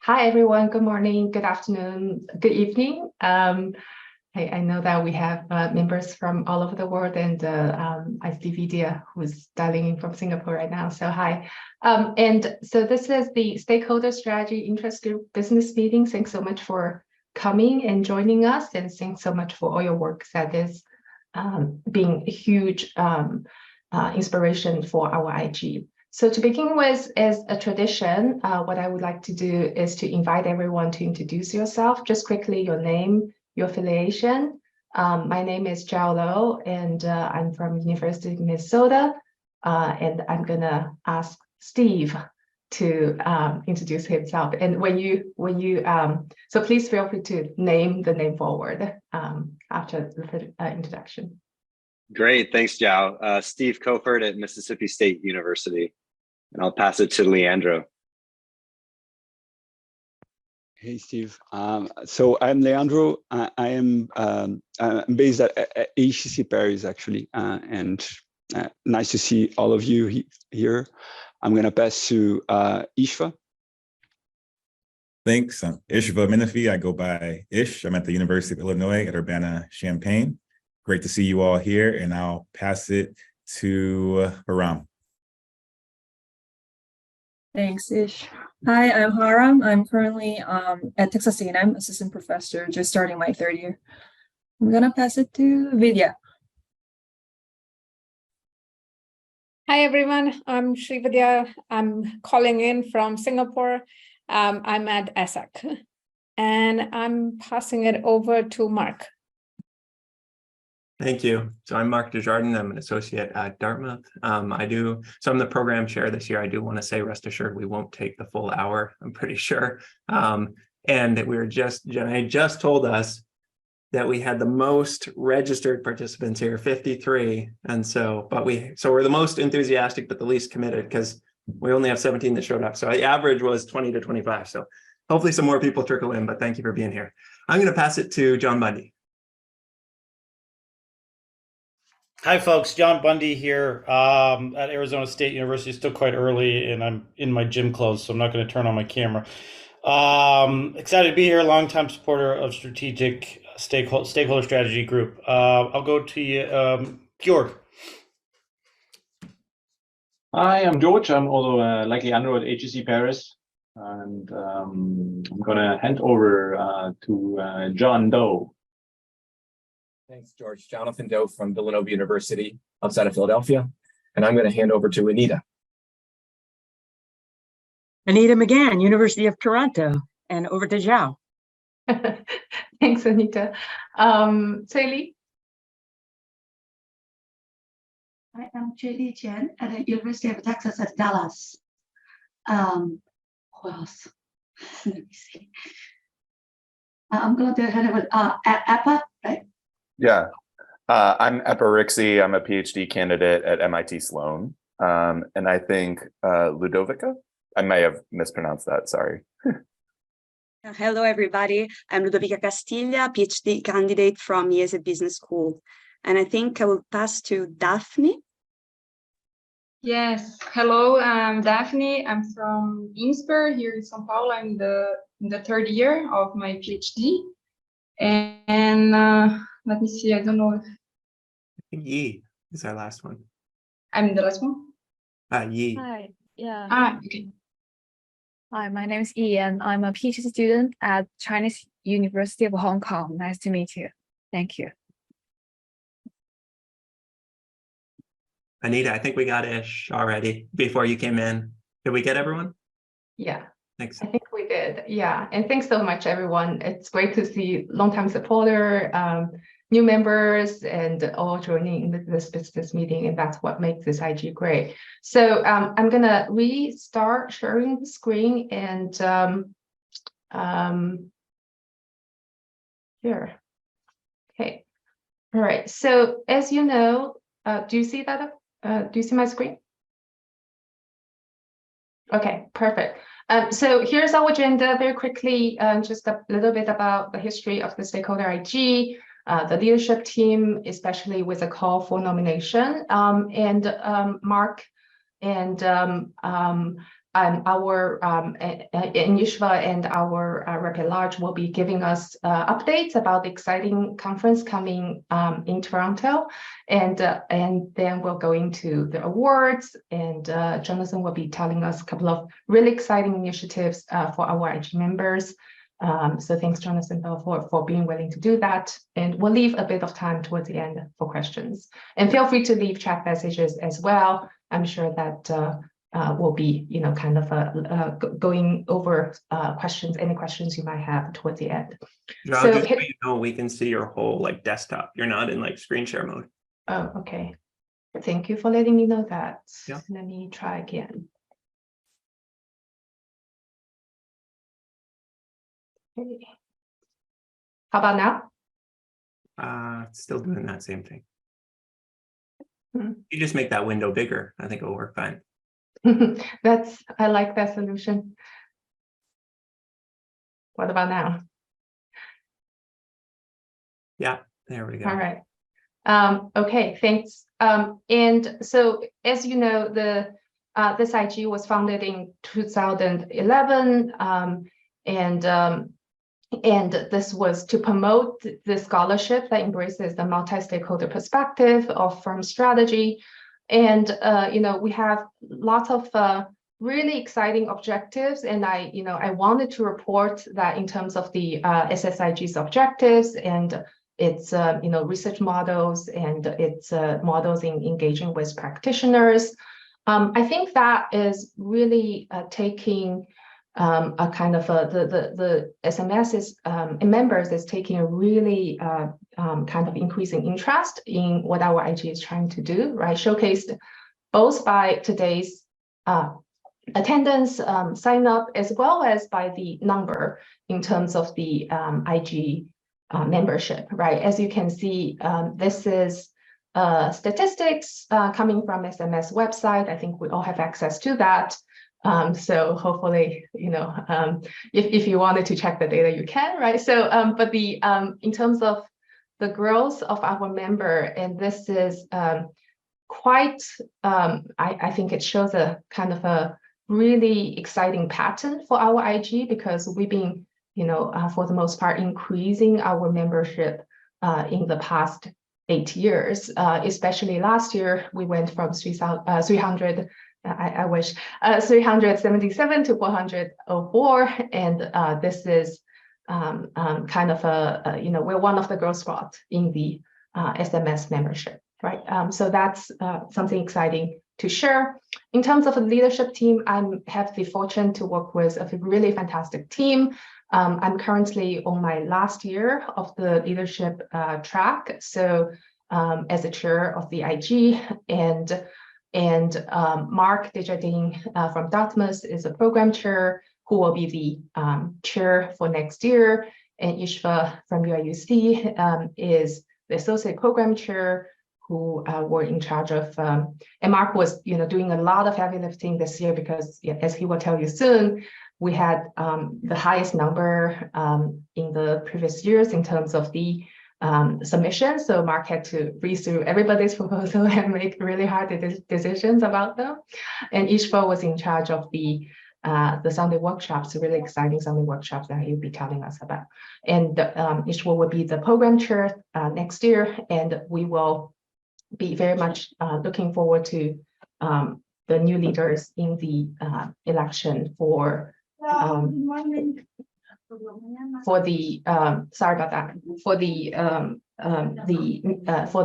Hi, everyone. Good morning, good afternoon, good evening. I know that we have members from all over the world, and I see Vidya, who's dialing in from Singapore right now. So hi. And so this is the Stakeholder Strategy Interest Group Business Meeting. Thanks so much for coming and joining us, and thanks so much for all your work that is being a huge inspiration for our IG. So to begin with, as a tradition, what I would like to do is to invite everyone to introduce yourself. Just quickly, your name, your affiliation. My name is Zhao Lo, and I'm from University of Minnesota. And I'm gonna ask Steve to introduce himself. And so please feel free to name the name forward after the introduction. Great, thanks, Zhao. Steve Kofert at Mississippi State University. And I'll pass it to Leandro. Hey, Steve. So I'm Leandro. I am I'm based at HCC Paris, actually, and nice to see all of you here. I'm going to pass to Ishva. Thanks. I'm Ishva Menifee. I go by Ish. I'm at the University of Illinois at Urbana-Champaign. Great to see you all here, and I'll pass it to Haram. Thanks, Ish. Hi, I'm Haram. I'm currently at Texas A&M, assistant professor, just starting my third year. I'm gonna pass it to Vidya. Hi, everyone. I'm Sri Vidya. I'm calling in from Singapore. I'm at ESSEC, and I'm passing it over to Mark. Thank you. So I'm Mark Desjardins. I'm an associate at Dartmouth. I'm the program chair this year. I do want to say, rest assured, we won't take the full hour, I'm pretty sure. And Jenna just told us that we had the most registered participants here, 53. And so, we're the most enthusiastic, but the least committed, because we only have 17 that showed up. So the average was 20 to 25. So hopefully some more people trickle in, but thank you for being here. I'm going to pass it to John Bundy. Hi, folks. John Bundy here at Arizona State University. It's still quite early, and I'm in my gym clothes, so I'm not going to turn on my camera. Excited to be here. Longtime supporter of strategic stakeholder strategy group. I'll go to you, Georg. Hi, I'm George. I'm also like Leandro at HEC Paris, and I'm going to hand over to John Doe. Thanks, George. Jonathan Doe from Villanova University outside of Philadelphia. And I'm going to hand over to Anita. Anita McGann, University of Toronto, and over to Zhao. Thanks, Anita. Celie. I am Julie Chen at the University of Texas at Dallas. Who else? Let me see. I'm going to hand over Appa, right? Yeah, I'm Epa Rixey. I'm a PhD candidate at MIT Sloan. And I think Ludovica, I may have mispronounced that, sorry. Hello, everybody. I'm Ludovica Castiglia, PhD candidate from IESE Business School. And I think I will pass to Daphne. Yes, hello, I'm Daphne. I'm from INSPER here in São Paulo. I'm in the third year of my PhD. And let me see, I don't know if... I think Yi is our last one. I'm the last one? Yi. Hi, yeah. Okay. Hi, my name is Yi, and I'm a PhD student at Chinese University of Hong Kong. Nice to meet you. Thank you. Anita, I think we got Ish already before you came in. Did we get everyone? Yeah. Thanks. I think we did. Yeah. And thanks so much, everyone. It's great to see longtime supporter, new members, and all joining this business meeting. And that's what makes this IG great. So I'm going to restart sharing the screen and here. Okay. All right. So as you know, do you see that? Do you see my screen? Okay, perfect. So here's our agenda very quickly, just a little bit about the history of the Stakeholder IG, the leadership team, especially with a call for nomination, and Mark and our Yushva and our rep at large will be giving us updates about the exciting conference coming in Toronto, and then we'll go into the awards, and Jonathan will be telling us a couple of really exciting initiatives for our IG members. So thanks, Jonathan, for being willing to do that. And we'll leave a bit of time towards the end for questions. And feel free to leave chat messages as well. I'm sure that we'll be, kind of going over questions, any questions you might have towards the end. John, So just so you know, we can see your whole desktop. You're not in screen share mode. Oh, okay. Thank you for letting me know that. Yeah. Let me try again. Okay. How about now? Still doing that same thing. Hmm. You just make that window bigger. I think it'll work fine. I like that solution. What about now? Yeah, there we go. All right. Okay, thanks. And so, as you know, this IG was founded in 2011, and this was to promote the scholarship that embraces the multi-stakeholder perspective of firm strategy. And we have lots of really exciting objectives, and I wanted to report that in terms of the SSIG's objectives and its research models and its models in engaging with practitioners. I think that is really taking a kind of the SMS's members is taking a really kind of increasing interest in what our IG is trying to do, right? Showcased both by today's attendance, sign up, as well as by the number in terms of the IG membership, right? As you can see, this is statistics coming from SMS website. I think we all have access to that. So hopefully, if you wanted to check the data, you can, right? So, but in terms of the growth of our member, and this is quite, I think it shows a kind of a really exciting pattern for our IG, because we've been, for the most part, increasing our membership in the past 8 years. Especially last year, we went from 300. I wish 377 to 404, and this is kind of we're one of the growth spots in the SMS membership, right? So that's something exciting to share. In terms of the leadership team, I have the fortune to work with a really fantastic team. I'm currently on my last year of the leadership track, so as a chair of the IG, and Mark Desjardins from Dartmouth is a program chair who will be the chair for next year. And Yushva from UIUC is the associate program chair who were in charge of, and Mark was doing a lot of heavy lifting this year because, as he will tell you soon, we had the highest number in the previous years in terms of the submission. So Mark had to read through everybody's proposal and make really hard decisions about them. And Ishva was in charge of the Sunday workshops, really exciting Sunday workshops that he'll be telling us about. And Ishva will be the program chair next year, and we will be very much looking forward to the new leaders in the election for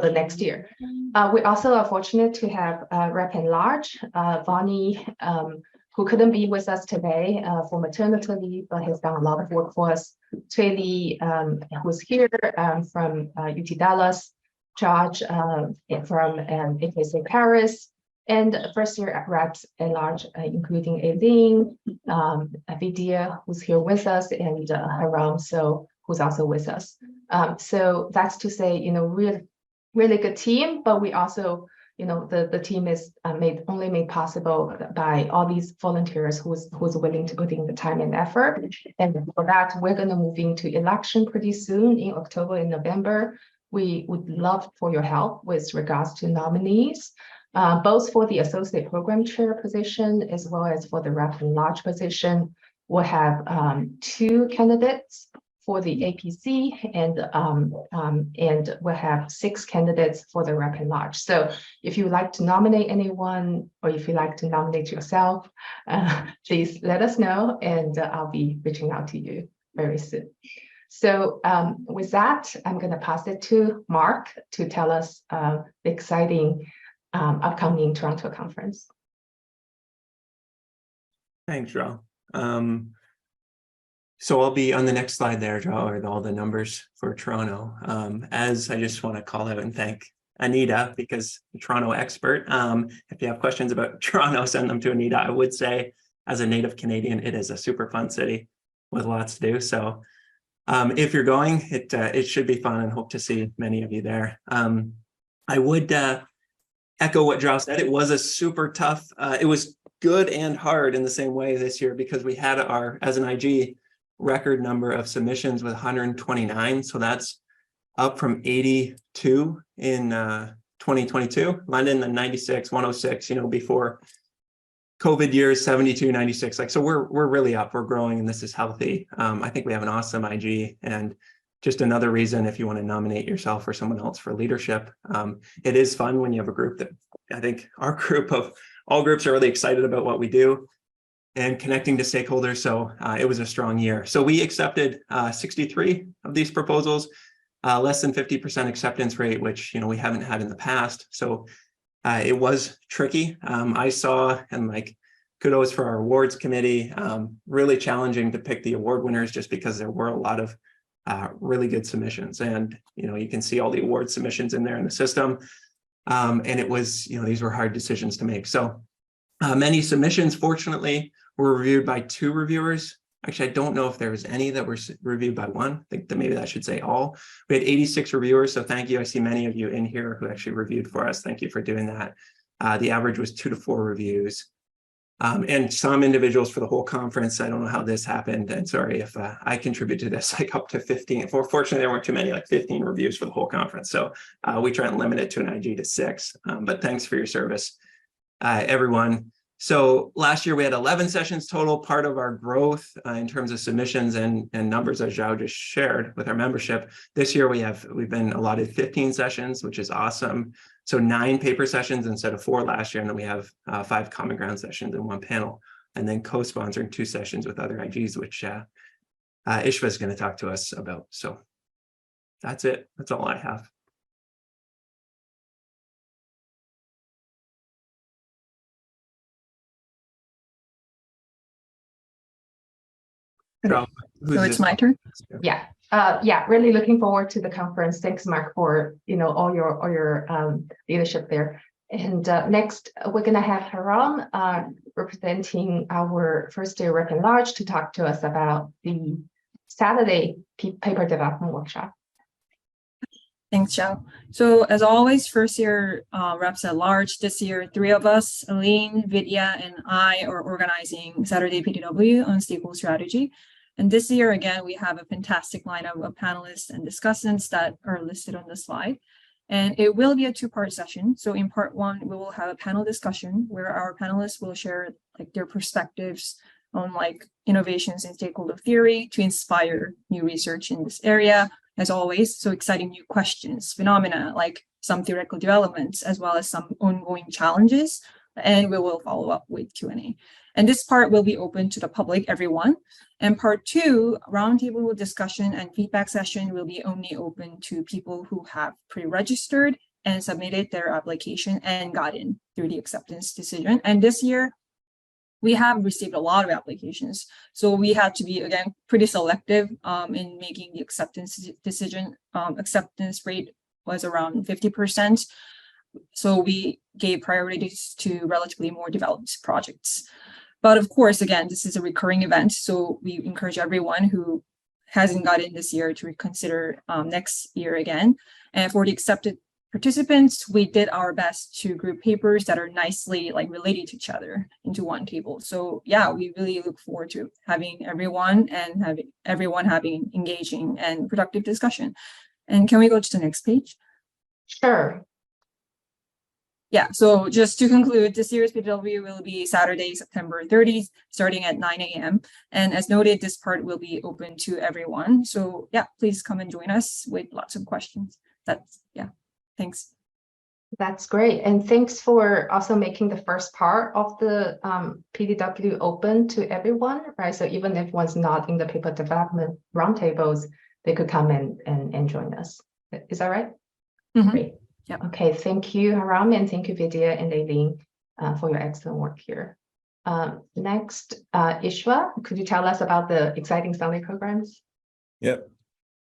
the next year. We also are fortunate to have Rep and Large, Vonnie, who couldn't be with us today for maternity leave, but has done a lot of work for us. Twilly, who's here from UT Dallas, George from AKC Paris, and first year reps at large, including Aileen, Vidya, who's here with us, and Haram, who's also with us. So that's to say, really good team, but we also, the team is only made possible by all these volunteers who's willing to put in the time and effort. And for that, we're going to move into election pretty soon in October and November. We would love for your help with regards to nominees. both for the associate program chair position as well as for the rep and large position. We'll have 2 candidates for the APC, and we'll have 6 candidates for the rep and large. So if you would like to nominate anyone, or if you'd like to nominate yourself, please let us know, and I'll be reaching out to you very soon. So with that, I'm going to pass it to Mark to tell us the exciting upcoming Toronto conference. Thanks, Joe. So I'll be on the next slide there, Joe, with all the numbers for Toronto. As I just want to call out and thank Anita, because the Toronto expert. If you have questions about Toronto, send them to Anita. I would say, as a native Canadian, it is a super fun city with lots to do. So if you're going, it should be fun, and hope to see many of you there. I would echo what Joe said. It was a super tough, it was good and hard in the same way this year, because we had our, as an IG, record number of submissions with 129. So that's up from 82 in 2022. London, the 96, 106, before COVID years, 72, 96. Like, so we're really up, we're growing, and this is healthy. I think we have an awesome IG, and just another reason, if you want to nominate yourself or someone else for leadership, it is fun when you have a group that, I think our group of all groups are really excited about what we do and connecting to stakeholders. So it was a strong year. So we accepted 63 of these proposals, less than 50% acceptance rate, which we haven't had in the past. So it was tricky. I saw, and like, kudos for our awards committee, really challenging to pick the award winners, just because there were a lot of really good submissions. And you can see all the award submissions in there in the system. And it was, these were hard decisions to make. So many submissions, fortunately, were reviewed by 2 reviewers. Actually, I don't know if there was any that were reviewed by 1. I think that maybe that should say all. We had 86 reviewers, so thank you. I see many of you in here who actually reviewed for us. Thank you for doing that. The average was 2 to 4 reviews. And some individuals for the whole conference. I don't know how this happened, and sorry if I contributed to this, like up to 15. Fortunately, there weren't too many, like 15 reviews for the whole conference. So we try and limit it to an IG to 6. But thanks for your service, everyone. So last year we had 11 sessions total. Part of our growth in terms of submissions and numbers, as Zhao just shared with our membership. This year we've been allotted 15 sessions, which is awesome. So 9 paper sessions instead of 4 last year, and then we have 5 common ground sessions and 1 panel, and then co-sponsoring 2 sessions with other IGs, which Ishva is going to talk to us about. So that's it. That's all I have. So it's my turn. Yeah. Yeah, really looking forward to the conference. Thanks, Mark, for all your leadership there. And next, we're going to have Haram representing our first year rep and large to talk to us about the Saturday paper development workshop. Thanks, Zhao. So as always, first year reps at large. This year, 3 of us, Aline, Vidya, and I, are organizing Saturday PDW on stakeholder strategy. And this year, again, we have a fantastic lineup of panelists and discussants that are listed on the slide. And it will be a 2-part session. So in part 1, we will have a panel discussion where our panelists will share their perspectives on innovations in stakeholder theory to inspire new research in this area. As always, so exciting new questions, phenomena, like some theoretical developments, as well as some ongoing challenges. And we will follow up with Q&A. And this part will be open to the public, everyone. And part 2, roundtable discussion and feedback session, will be only open to people who have pre-registered and submitted their application and got in through the acceptance decision. And this year, we have received a lot of applications. So we had to be, again, pretty selective in making the acceptance decision. Acceptance rate was around 50%. So we gave priorities to relatively more developed projects. But of course, again, this is a recurring event. So we encourage everyone who hasn't got in this year to reconsider next year again. And for the accepted participants, we did our best to group papers that are nicely related to each other into one table. So yeah, we really look forward to having everyone having engaging and productive discussion. And can we go to the next page? Sure. yeah, so just to conclude, this year's PDW will be Saturday, September 30th, starting at 9 a.m. And as noted, this part will be open to everyone. So yeah, please come and join us with lots of questions. Yeah, thanks. That's great. And thanks for also making the first part of the PDW open to everyone, right? So even if one's not in the paper development roundtables, they could come and join us. Is that right? Great. Yeah. Okay, thank you, Haram, and thank you, Vidya and Aileen, for your excellent work here. Next, Ishwa, could you tell us about the exciting Sunday programs? Yep.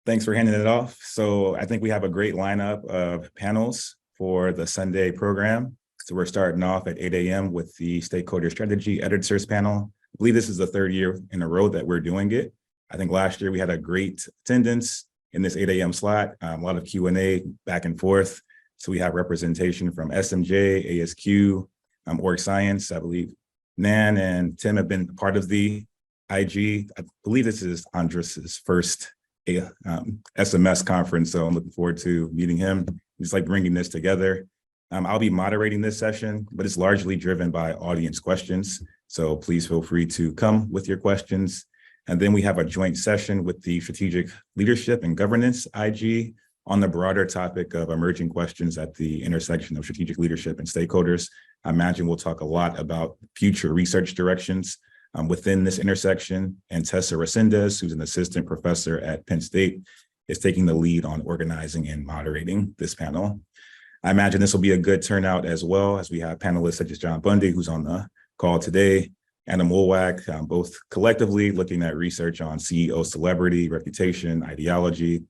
Thanks for handing it off. So I think we have a great lineup of panels for the Sunday program. So we're starting off at 8 a.m. with the Stakeholder Strategy Editors panel. I believe this is the third year in a row that we're doing it. I think last year we had a great attendance in this 8 a.m. slot, a lot of Q&A back and forth. So we have representation from SMJ, ASQ, Org Science. I believe Nan and Tim have been part of the IG. I believe this is Andres's first SMS conference, so I'm looking forward to meeting him. It's like bringing this together. I'll be moderating this session, but it's largely driven by audience questions. So please feel free to come with your questions. And then we have a joint session with the Strategic Leadership and Governance IG on the broader topic of emerging questions at the intersection of strategic leadership and stakeholders. I imagine we'll talk a lot about future research directions within this intersection. And Tessa Resendez, who's an assistant professor at Penn State, is taking the lead on organizing and moderating this panel. I imagine this will be a good turnout as well, as we have panelists such as John Bundy, who's on the call today, Anna Mulwack, both collectively looking at research on CEO celebrity, reputation, ideology.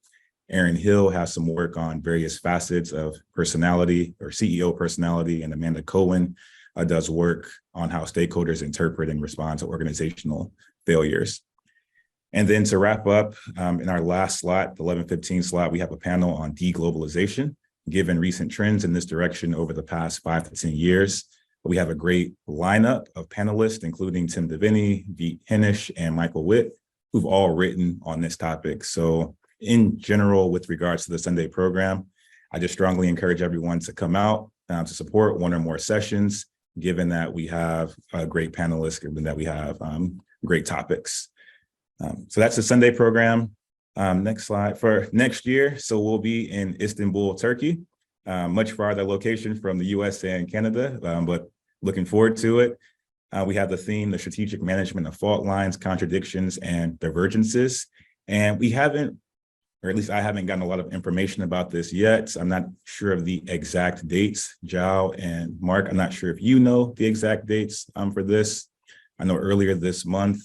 Aaron Hill has some work on various facets of personality or CEO personality, and Amanda Cohen does work on how stakeholders interpret and respond to organizational failures. And then to wrap up, in our last slot, the 11:15 slot, we have a panel on deglobalization, given recent trends in this direction over the past 5 to 10 years. We have a great lineup of panelists, including Tim Deviney, Veet Hennish, and Michael Witt, who've all written on this topic. So in general, with regards to the Sunday program, I just strongly encourage everyone to come out to support one or more sessions, given that we have great panelists, given that we have great topics. So that's the Sunday program. Next slide. For next year, so we'll be in Istanbul, Turkey, much farther location from the USA and Canada, but looking forward to it. We have the theme, the strategic management of fault lines, contradictions, and divergences. And we haven't, or at least I haven't gotten a lot of information about this yet. I'm not sure of the exact dates. Zhao and Mark, I'm not sure if you know the exact dates for this. I know earlier this month,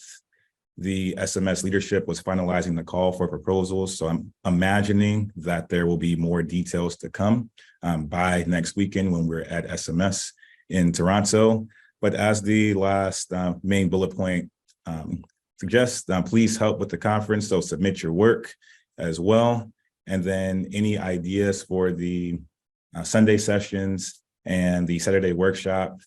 the SMS leadership was finalizing the call for proposals. So I'm imagining that there will be more details to come by next weekend when we're at SMS in Toronto. But as the last main bullet point suggests, please help with the conference. So submit your work as well. And then any ideas for the Sunday sessions and the Saturday workshop,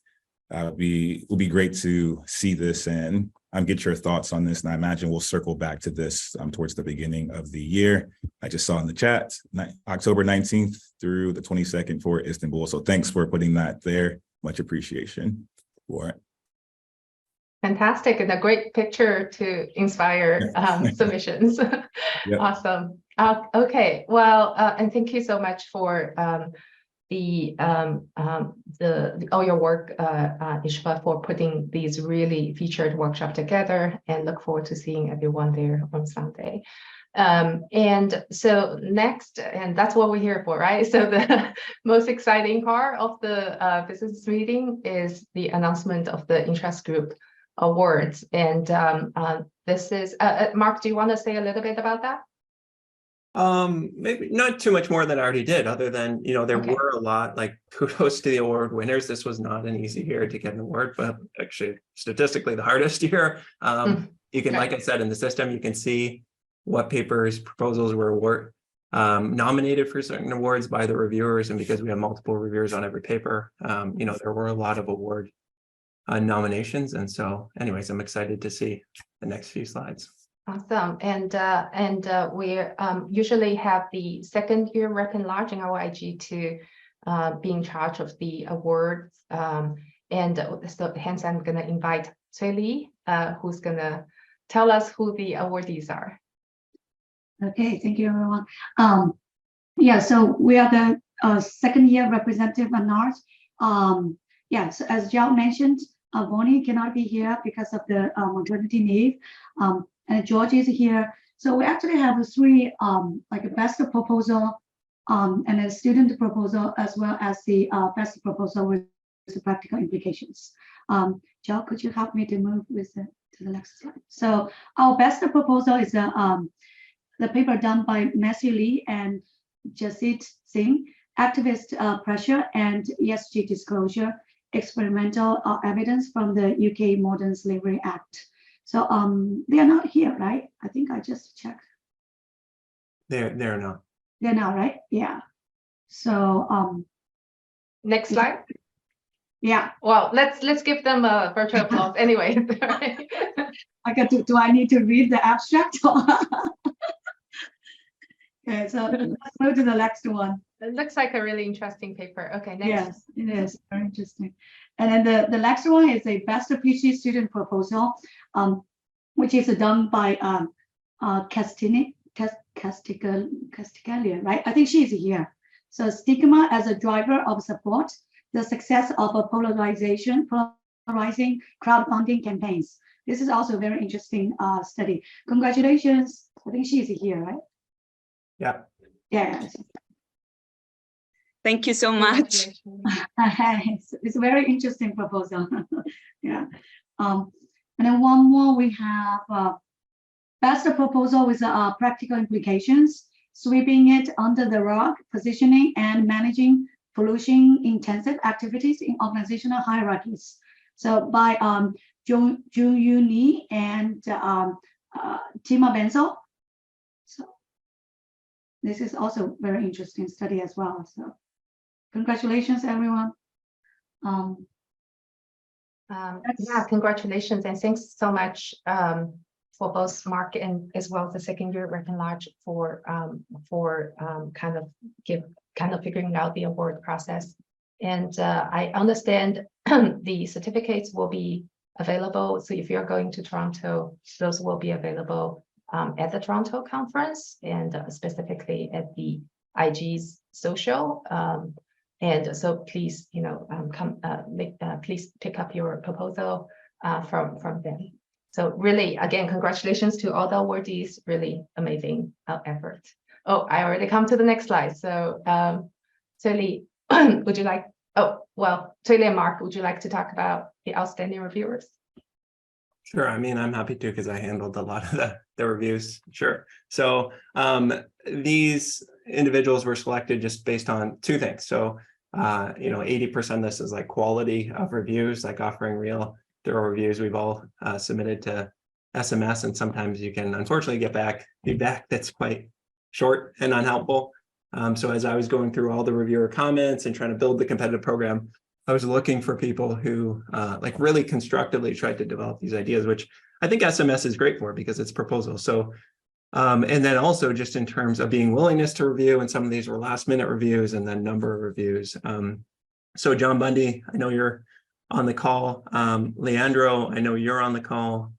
will be great to see this and get your thoughts on this. And I imagine we'll circle back to this towards the beginning of the year. I just saw in the chat, October 19th through the 22nd for Istanbul. So thanks for putting that there. Much appreciation for it. Fantastic, and a great picture to inspire submissions. Yep. Awesome. Okay, well, and thank you so much for all your work, Ishva, for putting these really featured workshops together, and look forward to seeing everyone there on Sunday. And so next, and that's what we're here for, right? So the most exciting part of the business meeting is the announcement of the interest group awards. And this is, Mark, do you want to say a little bit about that? Maybe not too much more than I already did, other than, there were a lot, like kudos to the award winners. This was not an easy year to get an award, but actually statistically the hardest year. You can, like I said, in the system, you can see what papers, proposals were nominated for certain awards by the reviewers. And because we have multiple reviewers on every paper, there were a lot of award nominations. And so anyways, I'm excited to see the next few slides. Awesome. And we usually have the second year rep in large in our IG to be in charge of the awards. And so hence I'm going to invite Cui Li, who's going to tell us who the awardees are. Okay, thank you, everyone. Yeah, so we are the second year representative honors. Yeah, so as Jiao mentioned, Bonnie cannot be here because of the maternity leave, and George is here. So we actually have three, like a best proposal, and a student proposal, as well as the best proposal with the practical implications. Jiao, could you help me to move with to the next slide? So our best proposal is the paper done by Matthew Lee and Jasit Singh, activist pressure and ESG disclosure, experimental evidence from the UK Modern Slavery Act. So they are not here, right? I think I just checked. They're not. They're not, right? Yeah. So next slide. Yeah. Well, let's give them a virtual applause anyway. I got to, do I need to read the abstract? Okay, so let's move to the next one. It looks like a really interesting paper. Okay, next. Yes, it is very interesting. And then the next one is a best PhD student proposal, which is done by Castigalia, right? I think she's here. So stigma as a driver of support, the success of a polarizing crowdfunding campaigns. This is also a very interesting study. Congratulations. I think she's here, right? Yeah. Yeah. Thank you so much. It's a very interesting proposal. Yeah. And then one more, we have best proposal with practical implications, sweeping it under the rug, positioning and managing pollution intensive activities in organizational hierarchies. So by Jun Yu Ni and Tima Benzo. So this is also very interesting study as well. So congratulations, everyone. Yeah, congratulations and thanks so much for both Mark and as well as the second year Reckon Large for kind of figuring out the award process. And I understand the certificates will be available. So if you're going to Toronto, those will be available at the Toronto conference and specifically at the IG's social. And so please, please pick up your proposal from them. So really, again, congratulations to all the awardees. Really amazing effort. Oh, I already come to the next slide. So, Cui Li, would you like? Oh, well, Cui Li and Mark, would you like to talk about the outstanding reviewers? Sure. I mean, I'm happy to because I handled a lot of the reviews. Sure. So these individuals were selected just based on two things. So 80% of this is like quality of reviews, like offering real thorough reviews. We've all submitted to SMS, and sometimes you can unfortunately get back feedback that's quite short and unhelpful. So as I was going through all the reviewer comments and trying to build the competitive program, I was looking for people who like really constructively tried to develop these ideas, which I think SMS is great for because it's proposal. So and then also just in terms of being willingness to review, and some of these were last minute reviews and then number of reviews. So John Bundy, I know you're on the call. Leandro, I know you're on the call.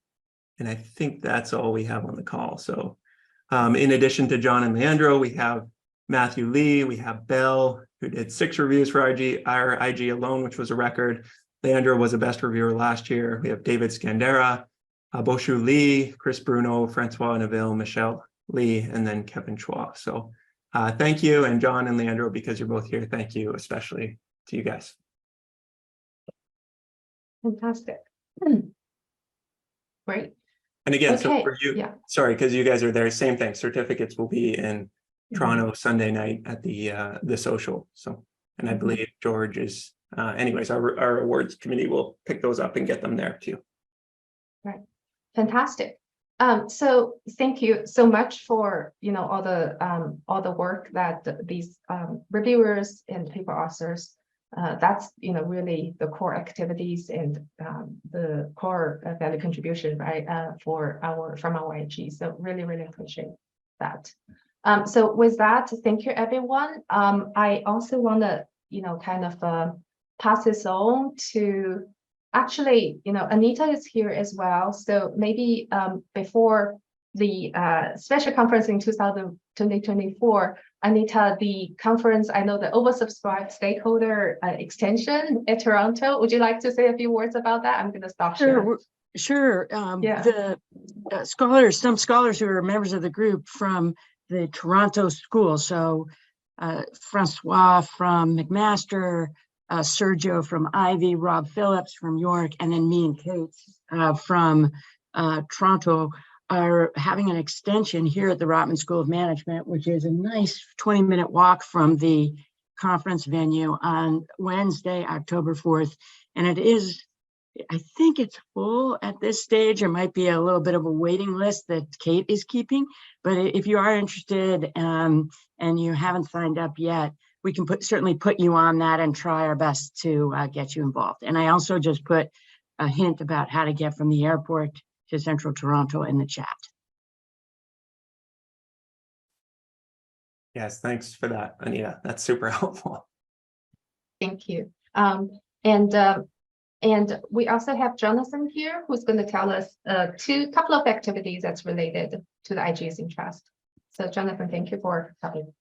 And I think that's all we have on the call. So in addition to John and Leandro, we have Matthew Lee, we have Bell, who did 6 reviews for our IG alone, which was a record. Leandro was a best reviewer last year. We have David Scandera, Boshu Lee, Chris Bruno, Francois Neville, Michelle Lee, and then Kevin Chua. So thank you. And John and Leandro, because you're both here, thank you especially to you guys. Fantastic. Great. And again, Okay. So for you, sorry, because you guys are there, same thing. Certificates will be in Toronto Sunday night at the social. So, and I believe George is, anyways, our awards committee will pick those up and get them there too. Right. Fantastic. So thank you so much for all the work that these reviewers and paper authors. That's really the core activities and the core value contribution, right? From our IG. So really appreciate that. So with that, thank you everyone. I also want to kind of pass this on to, actually, Anita is here as well. So maybe before the special conference in 2024, Anita, the conference, I know the oversubscribed stakeholder extension at Toronto. Would you like to say a few words about that? I'm going to stop sharing. Sure. The some scholars who are members of the group from the Toronto school. So Francois from McMaster, Sergio from Ivy, Rob Phillips from York, and then me and Kate from Toronto are having an extension here at the Rotman School of Management, which is a nice 20-minute walk from the conference venue on Wednesday, October 4th. And it is, I think it's full at this stage. There might be a little bit of a waiting list that Kate is keeping, but if you are interested and you haven't signed up yet, we can certainly put you on that and try our best to get you involved. And I also just put a hint about how to get from the airport to Central Toronto in the chat. Yes, thanks for that, Anita. That's super helpful. Thank you. And we also have Jonathan here, who's going to tell us couple of activities that's related to the IG's interest. So Jonathan, thank you for coming.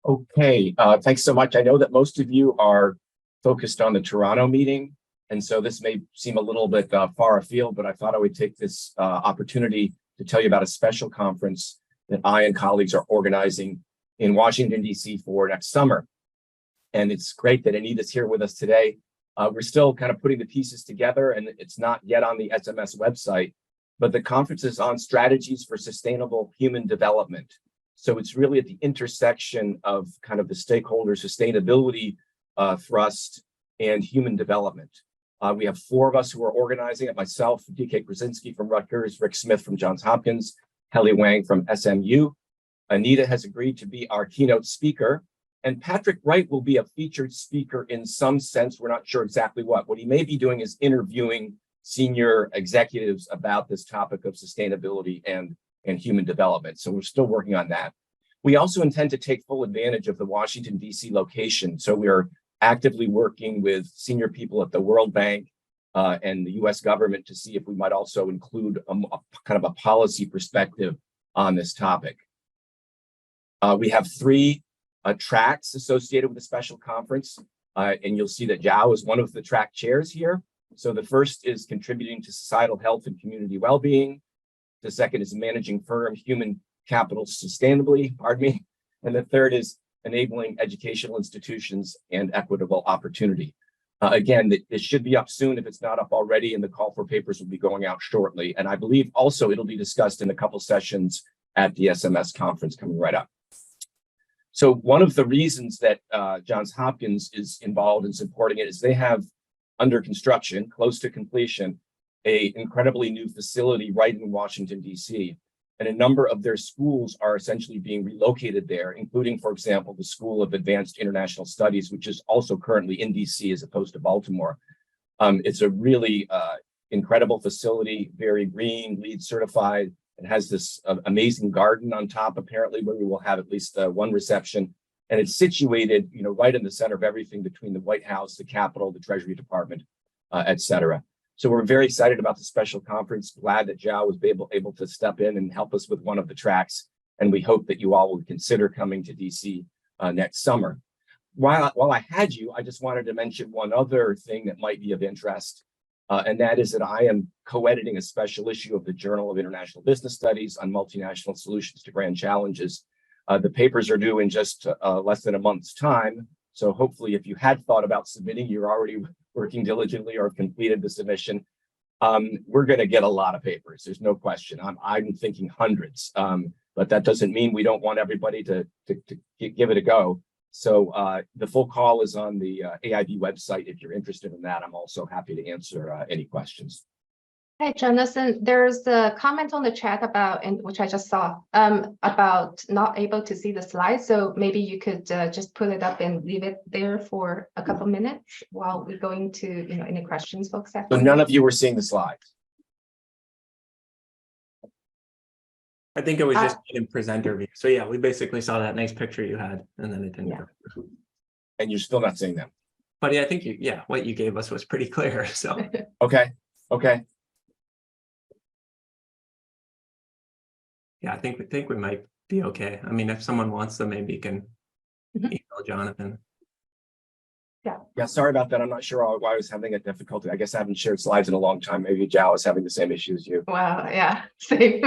Okay, thanks so much. I know that most of you are focused on the Toronto meeting, and so this may seem a little bit far afield, but I thought I would take this opportunity to tell you about a special conference that I and colleagues are organizing in Washington, D.C. for next summer. And it's great that Anita's here with us today. We're still kind of putting the pieces together, and it's not yet on the SMS website, but the conference is on strategies for sustainable human development. So it's really at the intersection of kind of the stakeholder sustainability thrust and human development. We have 4 of us who are organizing it: myself, DK Krasinski from Rutgers, Rick Smith from Johns Hopkins, Helly Wang from SMU. Anita has agreed to be our keynote speaker, and Patrick Wright will be a featured speaker in some sense. We're not sure exactly what. What he may be doing is interviewing senior executives about this topic of sustainability and human development. So we're still working on that. We also intend to take full advantage of the Washington, D.C. location. So we are actively working with senior people at the World Bank and the U.S. government to see if we might also include a kind of a policy perspective on this topic. We have 3 tracks associated with the special conference, and you'll see that Zhao is one of the track chairs here. So the first is contributing to societal health and community well-being. The second is managing firm human capital sustainably, and the third is enabling educational institutions and equitable opportunity. Again, this should be up soon if it's not up already, and the call for papers will be going out shortly. And I believe also it'll be discussed in a couple sessions at the SMS conference coming right up. So one of the reasons that Johns Hopkins is involved in supporting it is they have under construction, close to completion, an incredibly new facility right in Washington, D.C. And a number of their schools are essentially being relocated there, including, for example, the School of Advanced International Studies, which is also currently in D.C. as opposed to Baltimore. It's a really incredible facility, very green, LEED certified. It has this amazing garden on top, apparently, where we will have at least one reception. And it's situated, right in the center of everything between the White House, the Capitol, the Treasury Department, et cetera. So we're very excited about the special conference. Glad that Zhao was able to step in and help us with one of the tracks. And we hope that you all will consider coming to DC next summer. While I had you, I just wanted to mention one other thing that might be of interest. And that is that I am co-editing a special issue of the Journal of International Business Studies on multinational solutions to grand challenges. The papers are due in just less than a month's time. So hopefully, if you had thought about submitting, you're already working diligently or have completed the submission. We're going to get a lot of papers. There's no question. I'm thinking hundreds, but that doesn't mean we don't want everybody to give it a go. So the full call is on the AIB website. If you're interested in that, I'm also happy to answer any questions. Hey, Jonathan, there's a comment on the chat about, and which I just saw, about not able to see the slides. So maybe you could just put it up and leave it there for a couple minutes while we're going to, any questions folks have. So none of you were seeing the slides? I think it was just in presenter view. So yeah, we basically saw that nice picture you had, and then it didn't go through. And you're still not seeing them. But yeah, I think what you gave us was pretty clear. So Okay. yeah, I think we might be okay. I mean, if someone wants them, maybe you can email Jonathan. Yeah, sorry about that. I'm not sure why I was having a difficulty. I guess I haven't shared slides in a long time. Maybe Zhao is having the same issue as you. Wow, yeah, same,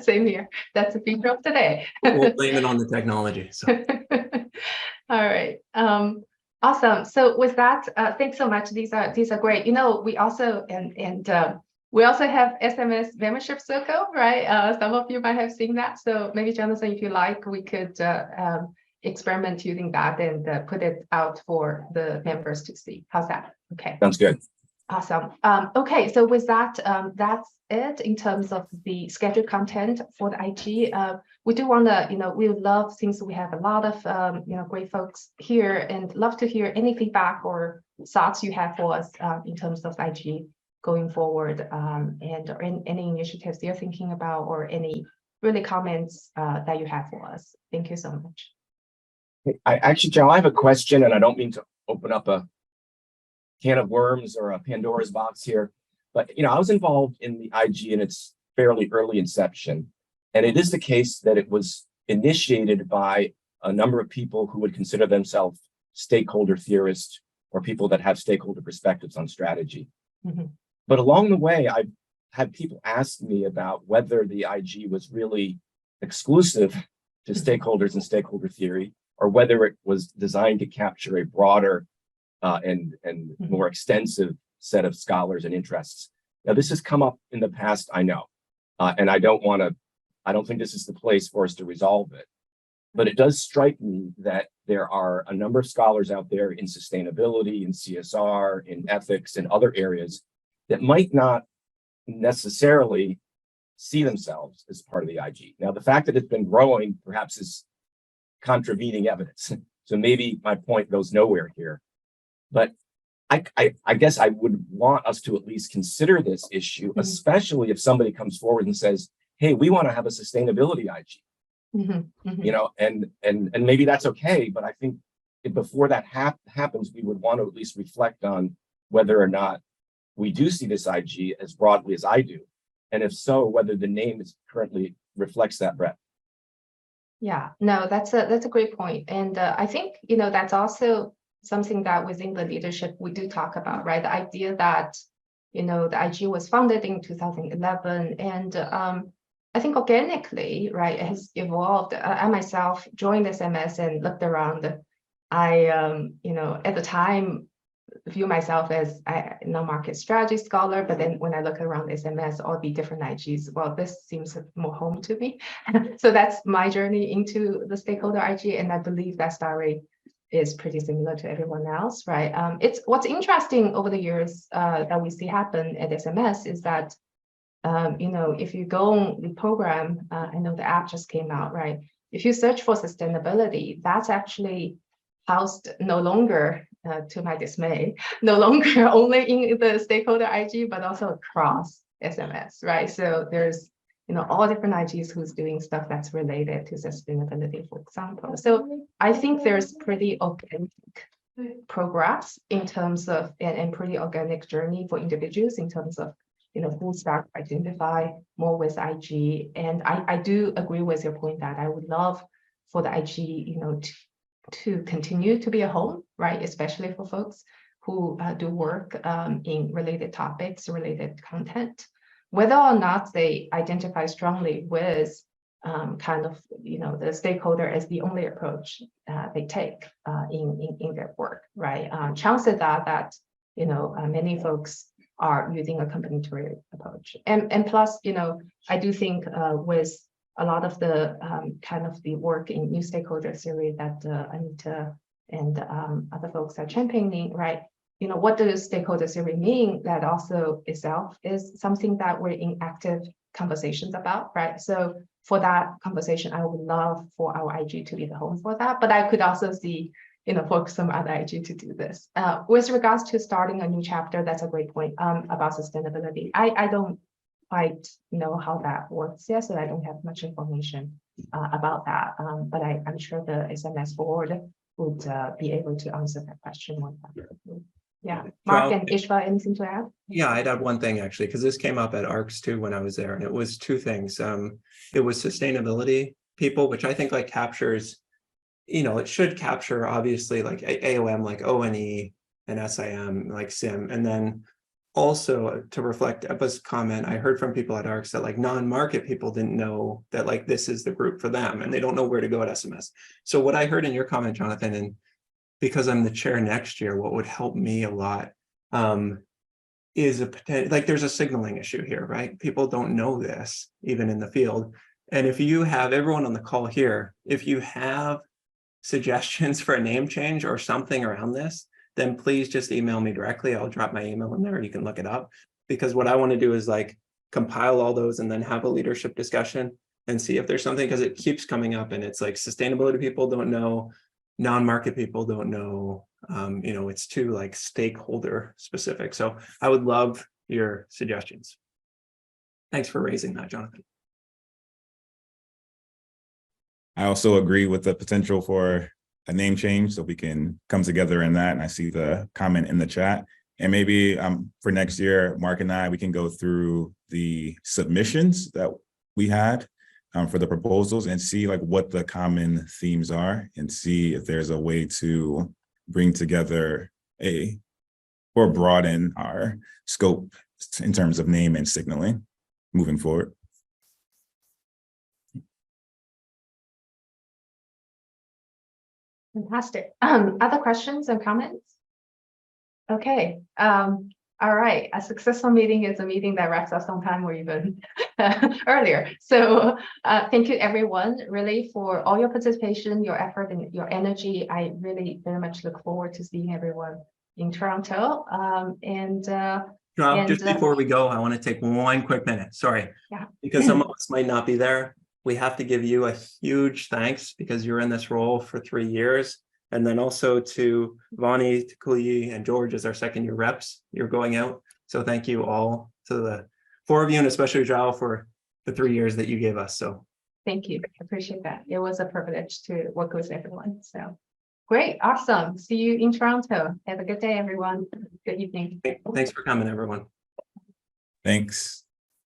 same here. That's a feature of today. We'll blame it on the technology. So. All right. Awesome. So with that, thanks so much. These are great. You know, we also we also have SMS membership circle, right? Some of you might have seen that. So maybe Jonathan, if you like, we could experiment using that and put it out for the members to see. How's that? Okay. Sounds good. Awesome. Okay, so with that, that's it in terms of the scheduled content for the IG. We do want to, you know, we would love, since we have a lot of, you know, great folks here, and love to hear any feedback or thoughts you have for us in terms of IG going forward, and or any initiatives you're thinking about, or any really comments that you have for us. Thank you so much. Actually, Joe, I have a question, and I don't mean to open up a can of worms or a Pandora's box here, but you know, I was involved in the IG in its fairly early inception, and it is the case that it was initiated by a number of people who would consider themselves stakeholder theorists or people that have stakeholder perspectives on strategy. But along the way, I've had people ask me about whether the IG was really exclusive to stakeholders and stakeholder theory, or whether it was designed to capture a broader and more extensive set of scholars and interests. Now, this has come up in the past, I know, and I don't think this is the place for us to resolve it. But it does strike me that there are a number of scholars out there in sustainability, in CSR, in ethics, and other areas that might not necessarily see themselves as part of the IG. Now, the fact that it's been growing perhaps is contravening evidence. So maybe my point goes nowhere here. But I guess I would want us to at least consider this issue, especially if somebody comes forward and says, hey, we want to have a sustainability IG. You know, and maybe that's okay, but I think before that happens, we would want to at least reflect on whether or not we do see this IG as broadly as I do, and if so, whether the name is currently reflects that breadth. Yeah, no, that's a great point, and I think, you know, that's also something that within the leadership we do talk about, right? The idea that, you know, the IG was founded in 2011, and I think organically, right, it has evolved. I myself joined SMS and looked around. I, you know, at the time, view myself as a market strategy scholar, but then when I look around SMS, all the different IGs, well, this seems more home to me. So that's my journey into the stakeholder IG, and I believe that story is pretty similar to everyone else, right? It's what's interesting over the years that we see happen at SMS is that, you know, if you go on the program, I know the app just came out, right? If you search for sustainability, that's actually housed no longer, to my dismay, no longer only in the stakeholder IG, but also across SMS, right? So there's, you know, all different IGs who's doing stuff that's related to sustainability, for example. So I think there's pretty organic progress in terms of, and pretty organic journey for individuals in terms of, you know, who start to identify more with IG. And I do agree with your point that I would love for the IG, you know, to continue to be a home, right? Especially for folks who do work in related topics, related content, whether or not they identify strongly with kind of, you know, the stakeholder as the only approach they take in their work, right? Chances are that, you know, many folks are using a complementary approach. And plus, you know, I do think with a lot of the kind of the work in new stakeholder theory that Anita and other folks are championing, right? You know, what does stakeholder theory mean? That also itself is something that we're in active conversations about, right? So for that conversation, I would love for our IG to be the home for that, but I could also see, you know, for some other IG to do this. With regards to starting a new chapter, that's a great point about sustainability. I don't quite know how that works yet, so I don't have much information about that. But I'm sure the SMS board would be able to answer that question more effectively. Yeah, Mark and Ishva, anything to add? Yeah, I'd add one thing actually, because this came up at ARCS too when I was there, and it was two things. It was sustainability people, which I think like captures, it should capture obviously like AOM, like ONE and SIM, like SIM, and then also to reflect Ebba's comment, I heard from people at ARCS that like non-market people didn't know that like this is the group for them, and they don't know where to go at SMS. So what I heard in your comment, Jonathan, and because I'm the chair next year, what would help me a lot is a potential, like there's a signaling issue here, right? People don't know this even in the field. And if you have everyone on the call here, if you have suggestions for a name change or something around this, then please just email me directly. I'll drop my email in there. You can look it up, because what I want to do is like compile all those and then have a leadership discussion and see if there's something, because it keeps coming up and it's like sustainability people don't know, non-market people don't know, it's too like stakeholder specific. So I would love your suggestions. Thanks for raising that, Jonathan. I also agree with the potential for a name change, so we can come together in that. And I see the comment in the chat. And maybe for next year, Mark and I, we can go through the submissions that we had for the proposals and see like what the common themes are, and see if there's a way to bring together or broaden our scope in terms of name and signaling moving forward. Fantastic. Other questions and comments? Okay. All right. A successful meeting is a meeting that wraps us on time or even earlier. So thank you everyone really for all your participation, your effort and your energy. I really very much look forward to seeing everyone in Toronto. Just before we go, I want to take one quick minute. Sorry. Yeah. Because some of us might not be there. We have to give you a huge thanks because you're in this role for 3 years. And then also to Vani, to Kuyi, and George as our second-year reps. You're going out. So thank you all to the 4 of you, and especially Zhao for the 3 years that you gave us. So thank you. I appreciate that. It was a privilege to work with everyone. So great. Awesome. See you in Toronto. Have a good day, everyone. Good evening. thanks for coming, everyone. Thanks.